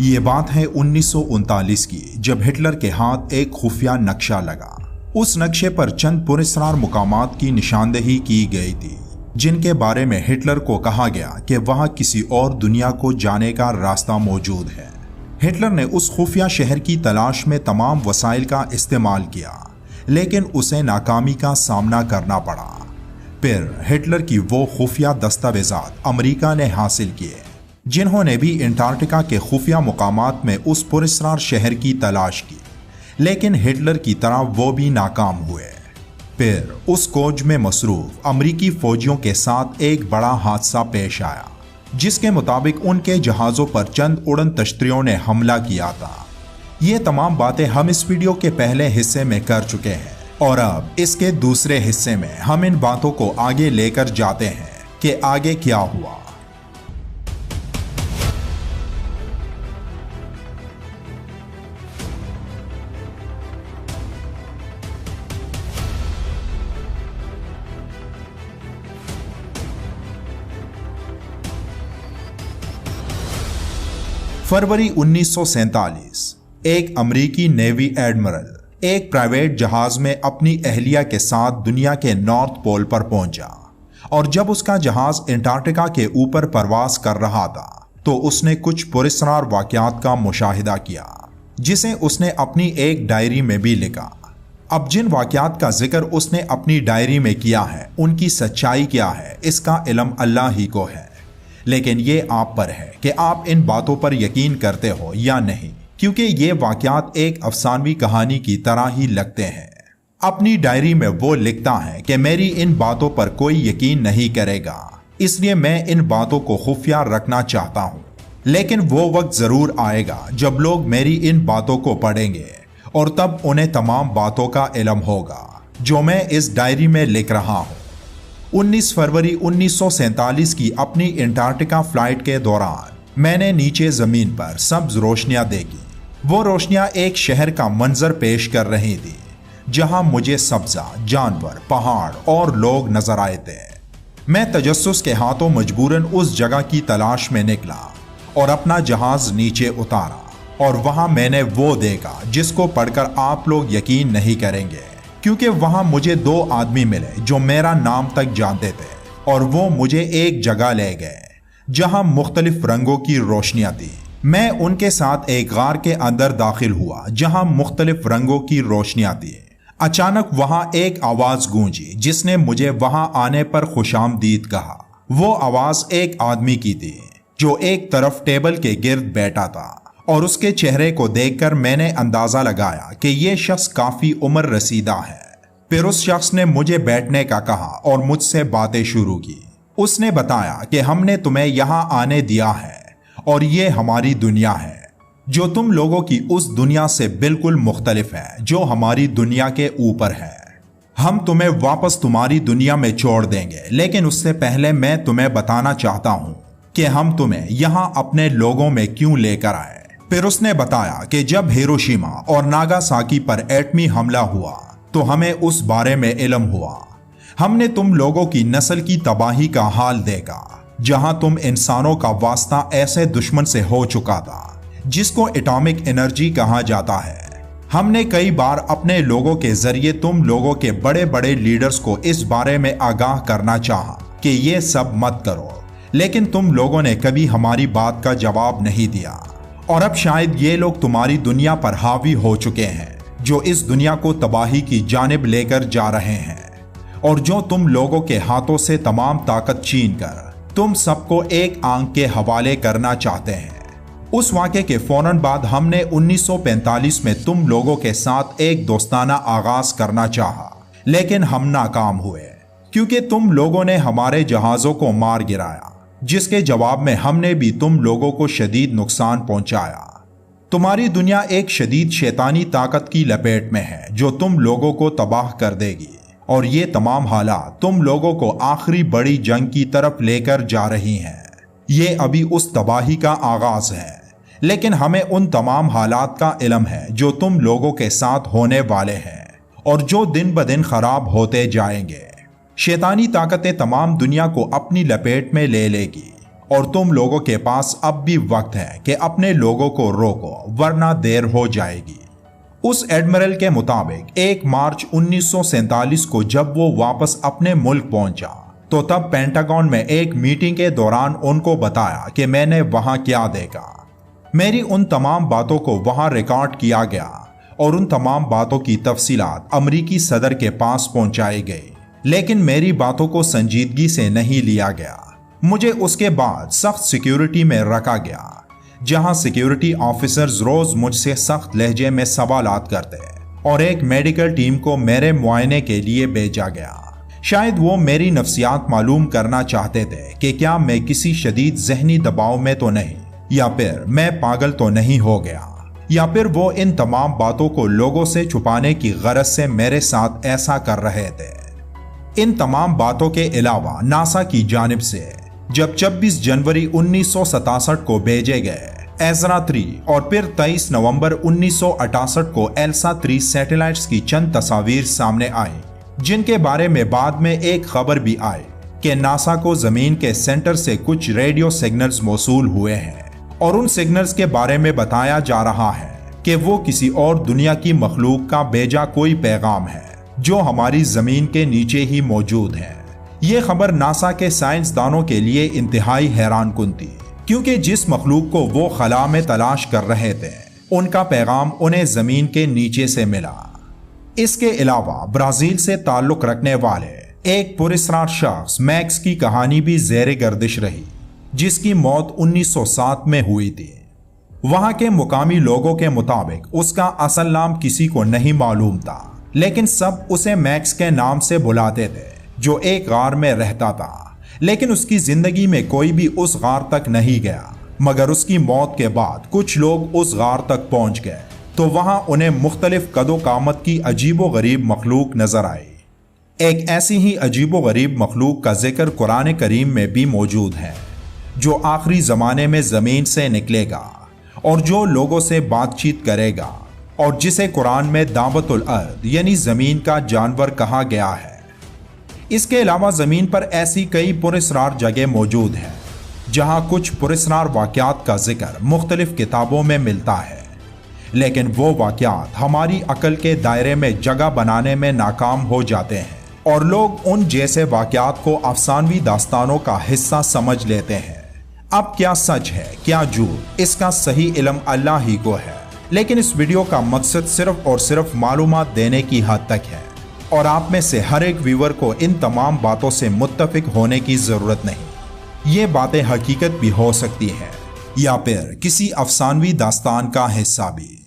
ये बात है 1939 की, जब हिटलर के हाथ एक खुफिया नक्शा लगा। उस नक्शे पर चंद पुरस्कार मुकामात की निशानदेही की गई थी, जिनके बारे में हिटलर को कहा गया कि वहां किसी और दुनिया को जाने का रास्ता मौजूद है। हिटलर ने उस खुफिया शहर की तलाश में तमाम वसाइल का इस्तेमाल किया, लेकिन उसे नाकामी का सामना करना पड़ा। फिर हिटलर की वो खुफिया दस्तावेजात अमेरिका ने हासिल किए, जिन्होंने भी अंटार्कटिका के खुफिया मुकामात में उस पुरस्कार शहर की तलाश की, लेकिन हिटलर की तरह वो भी नाकाम हुए। फिर उस खोज में मसरूफ अमरीकी फौजियों के साथ एक बड़ा हादसा पेश आया, जिसके मुताबिक उनके जहाज़ों पर चंद उड़न तश्तरियों ने हमला किया था। ये तमाम बातें हम इस वीडियो के पहले हिस्से में कर चुके हैं, और अब इसके दूसरे हिस्से में हम इन बातों को आगे लेकर जाते हैं कि आगे क्या हुआ। फरवरी 1947 एक अमरीकी नेवी एडमिरल एक प्राइवेट जहाज में अपनी अहलिया के साथ दुनिया के नॉर्थ पोल पर पहुंचा, और जब उसका जहाज अंटार्कटिका के ऊपर परवास कर रहा था तो उसने कुछ पुरस्कार वाकयात का मुशाहिदा किया, जिसे उसने अपनी एक डायरी में भी लिखा। अब जिन वाकयात का जिक्र उसने अपनी डायरी में किया है, उनकी सच्चाई क्या है इसका इल्म अल्लाह ही को है, लेकिन ये आप पर है कि आप इन बातों पर यकीन करते हो या नहीं, क्योंकि ये वाकयात एक अफसानवी कहानी की तरह ही लगते हैं। अपनी डायरी में वो लिखता है कि मेरी इन बातों पर कोई यकीन नहीं करेगा, इसलिए मैं इन बातों को खुफिया रखना चाहता हूँ, लेकिन वो वक्त जरूर आएगा जब लोग मेरी इन बातों को पढ़ेंगे, और तब उन्हें तमाम बातों का इल्म होगा जो मैं इस डायरी में लिख रहा हूँ। 19 फरवरी 1947 की अपनी अंटार्कटिका फ्लाइट के दौरान मैंने नीचे जमीन पर सब्ज रोशनियां देखी। वो रोशनियां एक शहर का मंजर पेश कर रही थी, जहां मुझे सब्जा, जानवर, पहाड़ और लोग नजर आए थे। मैं तजस्सुस के हाथों मजबूरन उस जगह की तलाश में निकला और अपना जहाज नीचे उतारा, और वहां मैंने वो देखा जिसको पढ़कर आप लोग यकीन नहीं करेंगे, क्योंकि वहां मुझे दो आदमी मिले जो मेरा नाम तक जानते थे, और वो मुझे एक जगह ले गए जहां मुख्तलिफ रंगों की रोशनियां थी। मैं उनके साथ एक गार के अंदर दाखिल हुआ जहां मुख्तलिफ रंगों की रोशनियां थी। अचानक वहां एक आवाज गूंजी जिसने मुझे वहां आने पर खुशामदीद कहा। वो आवाज एक आदमी की थी जो एक तरफ टेबल के गिर्द बैठा था, और उसके चेहरे को देखकर मैंने अंदाजा लगाया कि यह शख्स काफी उम्र रसीदा है। फिर उस शख्स ने मुझे बैठने का कहा और मुझसे बातें शुरू की। उसने बताया कि हमने तुम्हें यहाँ आने दिया है, और ये हमारी दुनिया है जो तुम लोगों की उस दुनिया से बिल्कुल मुख्तलिफ है जो हमारी दुनिया के ऊपर है। हम तुम्हें वापस तुम्हारी दुनिया में छोड़ देंगे, लेकिन उससे पहले मैं तुम्हें बताना चाहता हूँ कि हम तुम्हें यहाँ अपने लोगों में क्यों लेकर आए। फिर उसने बताया कि जब हिरोशिमा और नागासाकी पर एटमी हमला हुआ तो हमें उस बारे में इल्म हुआ। हमने तुम लोगों की नस्ल की तबाही का हाल देखा, जहां तुम इंसानों का वास्ता ऐसे दुश्मन से हो चुका था जिसको एटॉमिक एनर्जी कहा जाता है। हमने कई बार अपने लोगों के जरिए तुम लोगों के बड़े बड़े लीडर्स को इस बारे में आगाह करना चाहा कि ये सब मत करो, लेकिन तुम लोगों ने कभी हमारी बात का जवाब नहीं दिया, और अब शायद ये लोग तुम्हारी दुनिया पर हावी हो चुके हैं, जो इस दुनिया को तबाही की जानिब लेकर जा रहे हैं, और जो तुम लोगों के हाथों से तमाम ताकत छीन कर तुम सबको एक आंख के हवाले करना चाहते हैं। उस वाक़े के फौरन बाद हमने 1945 में तुम लोगों के साथ एक दोस्ताना आगाज करना चाहा, लेकिन हम नाकाम हुए, क्योंकि तुम लोगों ने हमारे जहाज़ों को मार गिराया, जिसके जवाब में हमने भी तुम लोगों को शदीद नुकसान पहुंचाया। तुम्हारी दुनिया एक शदीद शैतानी ताकत की लपेट में है जो तुम लोगों को तबाह कर देगी, और ये तमाम हालात तुम लोगों को आखिरी बड़ी जंग की तरफ लेकर जा रही हैं। ये अभी उस तबाही का आगाज है, लेकिन हमें उन तमाम हालात का इल्म है जो तुम लोगों के साथ होने वाले हैं, और जो दिन ब दिन खराब होते जाएंगे। शैतानी ताकतें तमाम दुनिया को अपनी लपेट में ले लेगी, और तुम लोगों के पास अब भी वक्त है कि अपने लोगों को रोको, वरना देर हो जाएगी। उस एडमिरल के मुताबिक 1 मार्च 1947 को जब वो वापस अपने मुल्क पहुंचा तो तब पेंटागन में एक मीटिंग के दौरान उनको बताया कि मैंने वहां क्या देखा। मेरी उन तमाम बातों को वहां रिकॉर्ड किया गया और उन तमाम बातों की तफसीलात अमरीकी सदर के पास पहुंचाई गई, लेकिन मेरी बातों को संजीदगी से नहीं लिया गया। मुझे उसके बाद सख्त सिक्योरिटी में रखा गया, जहां सिक्योरिटी ऑफिसर्स रोज मुझसे सख्त लहजे में सवालात करते और एक मेडिकल टीम को मेरे मुआयने के लिए भेजा गया। शायद वो मेरी नफ्सियात मालूम करना चाहते थे कि क्या मैं किसी शदीद जहनी दबाव में तो नहीं, या फिर मैं पागल तो नहीं हो गया, या फिर वो इन तमाम बातों को लोगों से छुपाने की गरज से मेरे साथ ऐसा कर रहे थे। इन तमाम बातों के अलावा नासा की जानिब से जब 26 जनवरी 1967 को भेजे गए एज़रा 3 और फिर 23 नवंबर 1968 को एल्सा 3 सैटेलाइट्स की चंद तस्वीर सामने आई, जिनके बारे में बाद में एक खबर भी आई कि नासा को जमीन के सेंटर से कुछ रेडियो सिग्नल्स मौसूल हुए हैं और उन सिग्नल्स के बारे में बताया जा रहा है कि वो किसी और दुनिया की मखलूक का भेजा कोई पैगाम है जो हमारी जमीन के नीचे ही मौजूद है। ये खबर नासा के साइंसदानों के लिए इंतहाई हैरान कुन थी, क्योंकि जिस मखलूक को वो खला में तलाश कर रहे थे उनका पैगाम उन्हें जमीन के नीचे से मिला। इसके अलावा ब्राजील से ताल्लुक रखने वाले एक पुरस्कार शख्स मैक्स की कहानी भी ज़ेरे गर्दिश रही, जिसकी मौत 1907 में हुई थी। वहां के मुकामी लोगों के मुताबिक उसका असल नाम किसी को नहीं मालूम था, लेकिन सब उसे मैक्स के नाम से बुलाते थे, जो एक गार में रहता था। लेकिन उसकी जिंदगी में कोई भी उस गार तक नहीं गया, मगर उसकी मौत के बाद कुछ लोग उस गार तक पहुंच गए तो वहां उन्हें मुख्तलिफ कदो कामत की अजीबो गरीब मखलूक नजर आई। एक ऐसी ही अजीबो गरीब मखलूक का जिक्र कुरान करीम में भी मौजूद है, जो आखिरी जमाने में जमीन से निकलेगा और जो लोगों से बातचीत करेगा, और जिसे कुरान में दावतुल अर्द यानी जमीन का जानवर कहा गया है। इसके अलावा जमीन पर ऐसी कई पुरस्कार जगह मौजूद हैं जहां कुछ पुरस्कार वाक़यात का जिक्र मुख्तलिफ किताबों में मिलता है, लेकिन वो वाक़यात हमारी अकल के दायरे में जगह बनाने में नाकाम हो जाते हैं और लोग उन जैसे वाक़यात को अफसानवी दास्तानों का हिस्सा समझ लेते हैं। अब क्या सच है क्या झूठ, इसका सही इल्म अल्लाह ही को है, लेकिन इस वीडियो का मकसद सिर्फ और सिर्फ मालूमात देने की हद तक है और आप में से हर एक व्यूअर को इन तमाम बातों से मुत्तफिक होने की ज़रूरत नहीं। ये बातें हकीकत भी हो सकती हैं या फिर किसी अफसानवी दास्तान का हिस्सा भी।